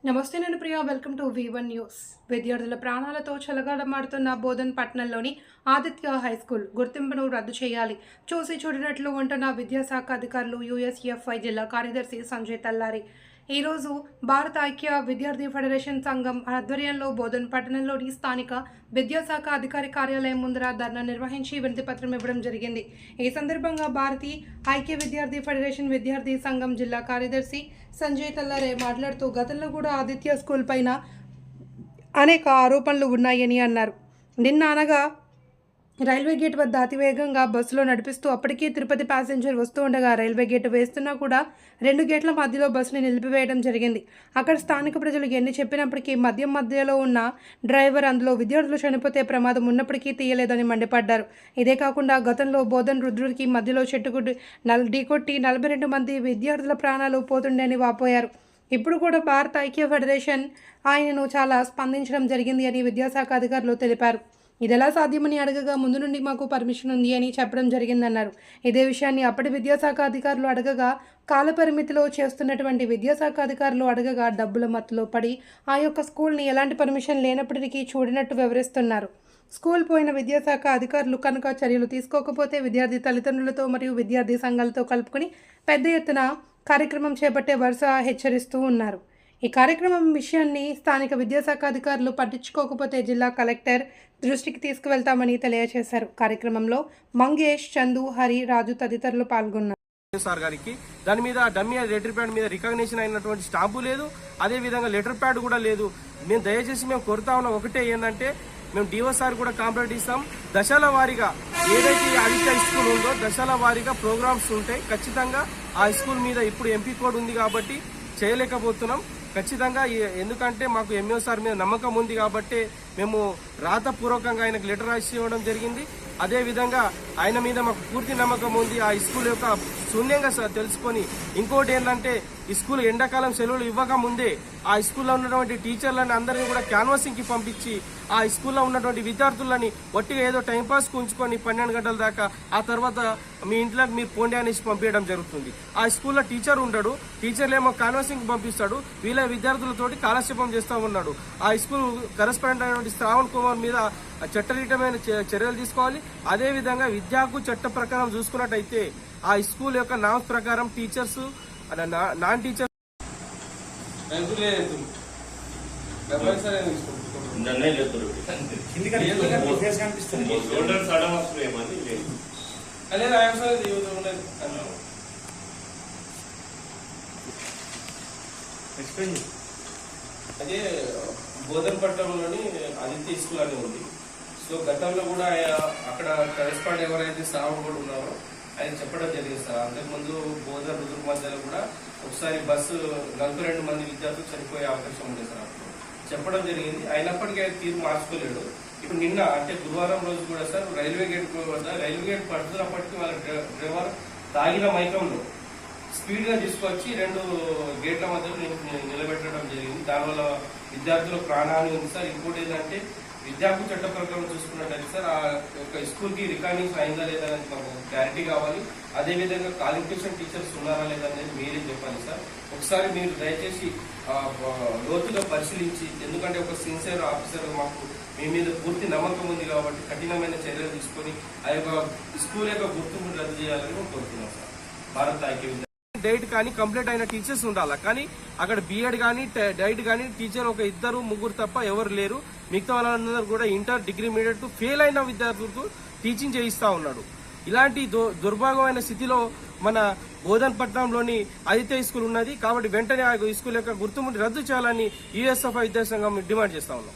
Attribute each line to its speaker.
Speaker 1: నమస్తే నేను Priya. Welcome to V1 news. విద్యార్థుల ప్రాణాలతో చెలగాటమాడుతున్న బోధన్ పట్టణంలోని ఆదిత్య హై స్కూల్ గుర్తింపును రద్దు చేయాలి. చూసి చూడనట్లు ఉంటున్న విద్యాశాఖ అధికారులు. USFI జిల్లా కార్యదర్శి సంజయ్ తల్లారి ఈరోజు భారత ఐక్య విద్యార్థి ఫెడరేషన్ సంఘం ఆధ్వర్యంలో బోధన్ పట్టణంలోని స్థానిక విద్యాశాఖ అధికారి కార్యాలయం ముందర ధర్నా నిర్వహించి వినతిపత్రం ఇవ్వడం జరిగింది. ఈ సందర్భంగా భారతీయ ఐక్య విద్యార్థి ఫెడరేషన్ విద్యార్థి సంఘం జిల్లా కార్యదర్శి సంజయ్ తల్లారే మాట్లాడుతూ గతంలో కూడా ఆదిత్య స్కూల్ పైన అనేక ఆరోపణలు ఉన్నాయని అన్నారు. నిన్న అనగా రైల్వే గేట్ వద్ద అతివేగంగా బస్సులో నడిపిస్తూ అప్పటికే తిరుపతి ప్యాసింజర్ వస్తూ ఉండగా రైల్వే గేట్ వేస్తున్నా కూడా 2 గేట్ల మధ్యలో బస్సుని నిలిపివేయడం జరిగింది. అక్కడ స్థానిక ప్రజలు ఎన్ని చెప్పినప్పటికీ మధ్యలో ఉన్న డ్రైవర్ అందులో విద్యార్థులు చనిపోతే ప్రమాదం ఉన్నప్పటికీ తీయలేదని మండిపడ్డారు. ఇదే కాకుండా గతంలో బోధన్ రుద్రుడికి మధ్యలో చెట్టుకు ఢీకొట్టి 42 మంది విద్యార్థుల ప్రాణాలు పోతుండని వాపోయారు. ఇప్పుడు కూడా భారత ఐక్య ఫెడరేషన్ ఆయనను చాలా స్పందించడం జరిగింది అని విద్యాశాఖ అధికారులు తెలిపారు. ఇదెలా సాధ్యమని అడగగా ముందు నుండి మాకు పర్మిషన్ ఉంది అని చెప్పడం జరిగిందన్నారు. ఇదే విషయాన్ని అప్పటి విద్యాశాఖ అధికారులు అడగగా కాలపరిమితిలో చేస్తున్నటువంటి విద్యాశాఖ అధికారులు అడగగా డబ్బుల మత్తులో పడి ఆ యొక్క స్కూల్ని ఎలాంటి పర్మిషన్ లేనప్పటికీ చూడనట్టు వివరిస్తున్నారు. స్కూల్ పోయిన విద్యాశాఖ అధికారులు కనుక చర్యలు తీసుకోకపోతే విద్యార్థి తల్లిదండ్రులతో మరియు విద్యార్థి సంఘాలతో కలుపుకొని పెద్ద ఎత్తున కార్యక్రమం చేపట్టే వరుస హెచ్చరిస్తూ ఉన్నారు. ఈ కార్యక్రమం విషయాన్ని స్థానిక విద్యాశాఖ అధికారులు పట్టించుకోకపోతే జిల్లా కలెక్టర్ దృష్టికి తీసుకువెళ్తామని తెలియజేశారు. కార్యక్రమంలో మంగేష్, చందు, హరి, రాజు తదితరులు పాల్గొన్నారు.
Speaker 2: సార్ గారికి దాని మీద డమ్మీ లెటర్ ప్యాడ్ మీద రికగ్నిషన్ అయినటువంటి స్టాంపు లేదు, అదే విధంగా లెటర్ ప్యాడ్ కూడా లేదు. మేము దయచేసి మేము కోరుతా ఉన్న ఒకటే ఏంటంటే మేము డిఓ సార్ కూడా కాంప్లైంట్ ఇస్తాం. దశల వారీగా ఏదైతే ఆదిత్య స్కూల్ ఉందో దశల వారీగా ప్రోగ్రామ్స్ ఉంటాయి. ఖచ్చితంగా ఆ స్కూల్ మీద ఇప్పుడు ఎంపీ కోడ్ ఉంది కాబట్టి చేయలేకపోతున్నాం. ఖచ్చితంగా ఎందుకంటే మాకు ఎంఓ సార్ మీద నమ్మకం ఉంది కాబట్టి మేము రాతపూర్వకంగా ఆయనకు లెటర్ రాసి ఇవ్వడం జరిగింది. అదేవిధంగా ఆయన మీద మాకు పూర్తి నమ్మకం ఉంది. ఆ స్కూల్ యొక్క శూన్యంగా తెలుసుకొని ఇంకోటి ఏంటంటే ఈ స్కూల్ ఎండాకాలం సెలవులు ఇవ్వక ముందే ఆ స్కూల్లో ఉన్నటువంటి టీచర్లని అందరినీ కూడా క్యాన్వాసింగ్కి పంపించి ఆ స్కూల్లో ఉన్నటువంటి విద్యార్థులని ఒట్టిగా ఏదో టైంపాస్కి ఉంచుకొని 12 గంటల దాకా ఆ తర్వాత మీ ఇంట్లోకి మీరు పోండి అనేసి పంపించడం జరుగుతుంది. ఆ స్కూల్లో టీచర్ ఉండడు, టీచర్లేమో క్యాన్వాసింగ్కి పంపిస్తాడు, వీళ్ళ విద్యార్థులతోటి కాలక్షేపం చేస్తూ ఉన్నాడు. ఆ స్కూల్ కరెస్పాండెంట్ అయినటువంటి శ్రావణ్ కుమార్ మీద చట్టరీతమైన చర్యలు తీసుకోవాలి. అదేవిధంగా విద్యాకు చట్ట ప్రకారం చూసుకున్నట్టయితే ఆ స్కూల్ యొక్క నామ్స్ ప్రకారం టీచర్స్ నాన్ టీచర్స్
Speaker 3: అదే బోధన్ పట్టణంలోని ఆదిత్య స్కూల్ అని ఉంది. సో గతంలో కూడా అక్కడ కరెస్పాండ్ ఎవరైతే శ్రావణ్ కూడా ఉన్నారో ఆయన చెప్పడం జరిగింది సార్. అంతకుముందు బోధన్ రుద్రు మధ్యలో కూడా ఒకసారి బస్సు 42 మంది విద్యార్థులు చనిపోయే అవకాశం ఉంది సార్. అప్పుడు చెప్పడం జరిగింది. అయినప్పటికీ ఆయన తీరు మార్చుకోలేడు. ఇప్పుడు నిన్న అంటే గురువారం రోజు కూడా సార్ రైల్వే గేట్ వద్ద రైల్వే గేట్ పడుతున్నప్పటికీ వాళ్ళ డ్రైవర్ తాగిన మైకంలో స్పీడ్ గా తీసుకొచ్చి 2 గేట్ల మధ్యలో నిలబెట్టడం జరిగింది. దానివల్ల విద్యార్థుల ప్రాణాలు ఉంది సార్. ఇంకోటి ఏంటంటే విద్యార్థి చట్ట ప్రకారం చూసుకున్నట్టయితే సార్ ఆ యొక్క స్కూల్ కి రికార్డింగ్స్ అయిందా లేదా అనేది మాకు క్లారిటీ కావాలి. అదేవిధంగా క్వాలిఫికేషన్ టీచర్స్ ఉన్నారా లేదా అనేది మీరే చెప్పాలి సార్. ఒకసారి మీరు దయచేసి లోతుగా పరిశీలించి, ఎందుకంటే ఒక సిన్సియర్ ఆఫీసర్ మాకు మీ మీద పూర్తి నమ్మకం ఉంది కాబట్టి కఠినమైన చర్యలు తీసుకొని ఆ యొక్క స్కూల్ యొక్క గుర్తింపు రద్దు చేయాలని మేము కోరుతున్నాం సార్. భారత ఐక్య
Speaker 2: డైట్ కానీ కంప్లీట్ అయిన టీచర్స్ ఉండాలి. కానీ అక్కడ బిఎడ్ కానీ డైట్ కానీ టీచర్ ఒక 2-3 తప్ప ఎవరు లేరు. మిగతా వాళ్ళందరూ కూడా ఇంటర్, డిగ్రీ, మీడియట్ ఫెయిల్ అయిన విద్యార్థులకు టీచింగ్ చేయిస్తా ఉన్నాడు. ఇలాంటి దుర్భాగమైన స్థితిలో మన బోధన్ పట్టణంలోని ఆదిత్య స్కూల్ ఉన్నది. కాబట్టి వెంటనే ఆ స్కూల్ యొక్క గుర్తింపుని రద్దు చేయాలని USFI విద్యాసంఘం డిమాండ్ చేస్తా ఉన్నాం.